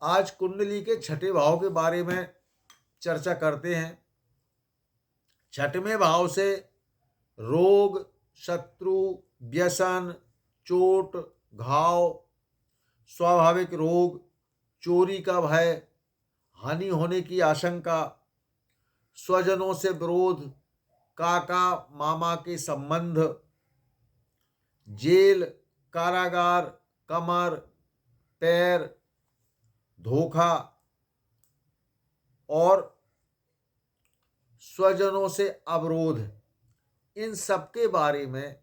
आज कुंडली के छठे भाव के बारे में चर्चा करते हैं। छठवें भाव से रोग, शत्रु, व्यसन, चोट, घाव, स्वाभाविक रोग, चोरी का भय, हानि होने की आशंका, स्वजनों से विरोध, काका मामा के संबंध, जेल, कारागार, कमर, पैर, धोखा और स्वजनों से अवरोध, इन सब के बारे में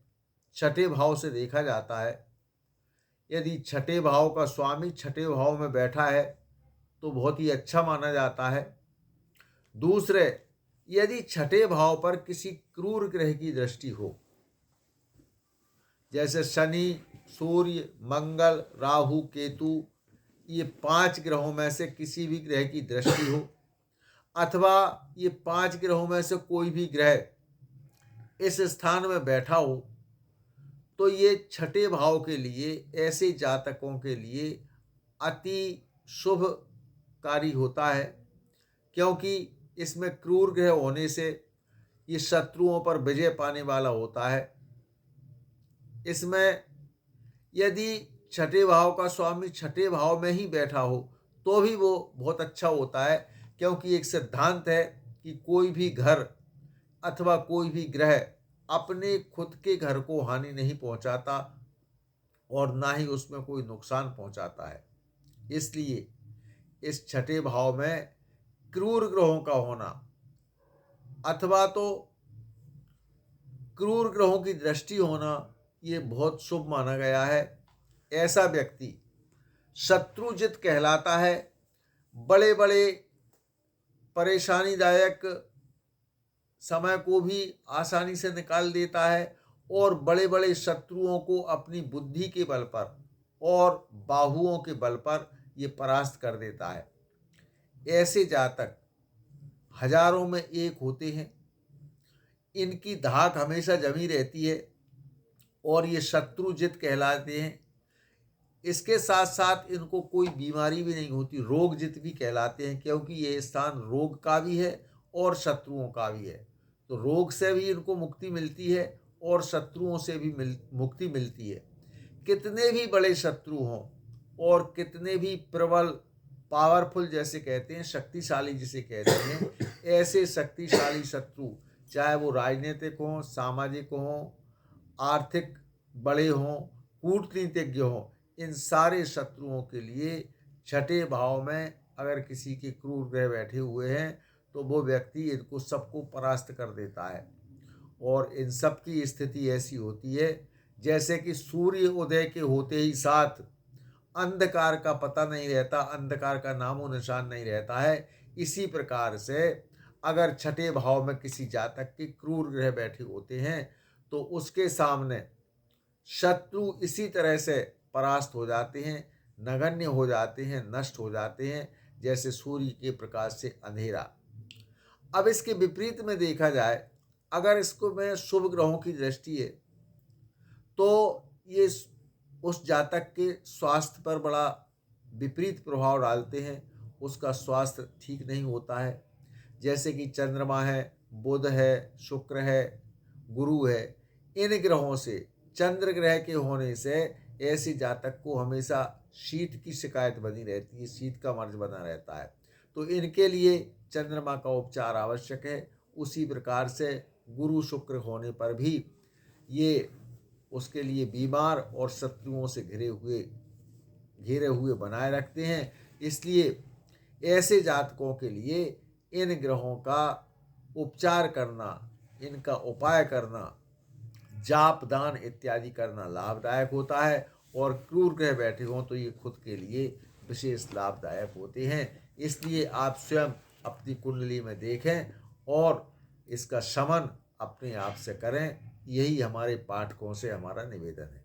छठे भाव से देखा जाता है। यदि छठे भाव का स्वामी छठे भाव में बैठा है तो बहुत ही अच्छा माना जाता है। दूसरे, यदि छठे भाव पर किसी क्रूर ग्रह की दृष्टि हो, जैसे शनि, सूर्य, मंगल, राहु, केतु, ये 5 ग्रहों में से किसी भी ग्रह की दृष्टि हो, अथवा ये 5 ग्रहों में से कोई भी ग्रह इस स्थान में बैठा हो, तो ये छठे भाव के लिए, ऐसे जातकों के लिए अति शुभकारी होता है, क्योंकि इसमें क्रूर ग्रह होने से ये शत्रुओं पर विजय पाने वाला होता है। इसमें यदि छठे भाव का स्वामी छठे भाव में ही बैठा हो तो भी वो बहुत अच्छा होता है, क्योंकि एक सिद्धांत है कि कोई भी घर अथवा कोई भी ग्रह अपने खुद के घर को हानि नहीं पहुंचाता और ना ही उसमें कोई नुकसान पहुंचाता है। इसलिए इस छठे भाव में क्रूर ग्रहों का होना अथवा तो क्रूर ग्रहों की दृष्टि होना, ये बहुत शुभ माना गया है। ऐसा व्यक्ति शत्रुजित कहलाता है। बड़े बड़े परेशानीदायक समय को भी आसानी से निकाल देता है और बड़े बड़े शत्रुओं को अपनी बुद्धि के बल पर और बाहुओं के बल पर ये परास्त कर देता है। ऐसे जातक हजारों में एक होते हैं। इनकी धाक हमेशा जमी रहती है और ये शत्रुजित कहलाते हैं। इसके साथ साथ इनको कोई बीमारी भी नहीं होती, रोगजित भी कहलाते हैं, क्योंकि ये स्थान रोग का भी है और शत्रुओं का भी है। तो रोग से भी इनको मुक्ति मिलती है और शत्रुओं से भी मुक्ति मिलती है। कितने भी बड़े शत्रु हों और कितने भी प्रबल, पावरफुल जैसे कहते हैं, शक्तिशाली जिसे कहते हैं, ऐसे शक्तिशाली शत्रु, चाहे वो राजनीतिक हों, सामाजिक हों, आर्थिक बड़े हों, कूटनीतिज्ञ हों, इन सारे शत्रुओं के लिए छठे भाव में अगर किसी के क्रूर ग्रह बैठे हुए हैं तो वो व्यक्ति इनको सबको परास्त कर देता है। और इन सब की स्थिति ऐसी होती है जैसे कि सूर्य उदय के होते ही साथ अंधकार का पता नहीं रहता, अंधकार का नामो निशान नहीं रहता है। इसी प्रकार से अगर छठे भाव में किसी जातक के क्रूर ग्रह बैठे होते हैं तो उसके सामने शत्रु इसी तरह से परास्त हो जाते हैं, नगण्य हो जाते हैं, नष्ट हो जाते हैं, जैसे सूर्य के प्रकाश से अंधेरा। अब इसके विपरीत में देखा जाए, अगर इसको में शुभ ग्रहों की दृष्टि है तो ये उस जातक के स्वास्थ्य पर बड़ा विपरीत प्रभाव डालते हैं। उसका स्वास्थ्य ठीक नहीं होता है। जैसे कि चंद्रमा है, बुध है, शुक्र है, गुरु है, इन ग्रहों से, चंद्र ग्रह के होने से ऐसे जातक को हमेशा शीत की शिकायत बनी रहती है, शीत का मर्ज बना रहता है। तो इनके लिए चंद्रमा का उपचार आवश्यक है। उसी प्रकार से गुरु शुक्र होने पर भी ये उसके लिए बीमार और शत्रुओं से घेरे हुए बनाए रखते हैं। इसलिए ऐसे जातकों के लिए इन ग्रहों का उपचार करना, इनका उपाय करना, जाप दान इत्यादि करना लाभदायक होता है। और क्रूर ग्रह बैठे हों तो ये खुद के लिए विशेष लाभदायक होते हैं। इसलिए आप स्वयं अपनी कुंडली में देखें और इसका शमन अपने आप से करें। यही हमारे पाठकों से हमारा निवेदन है।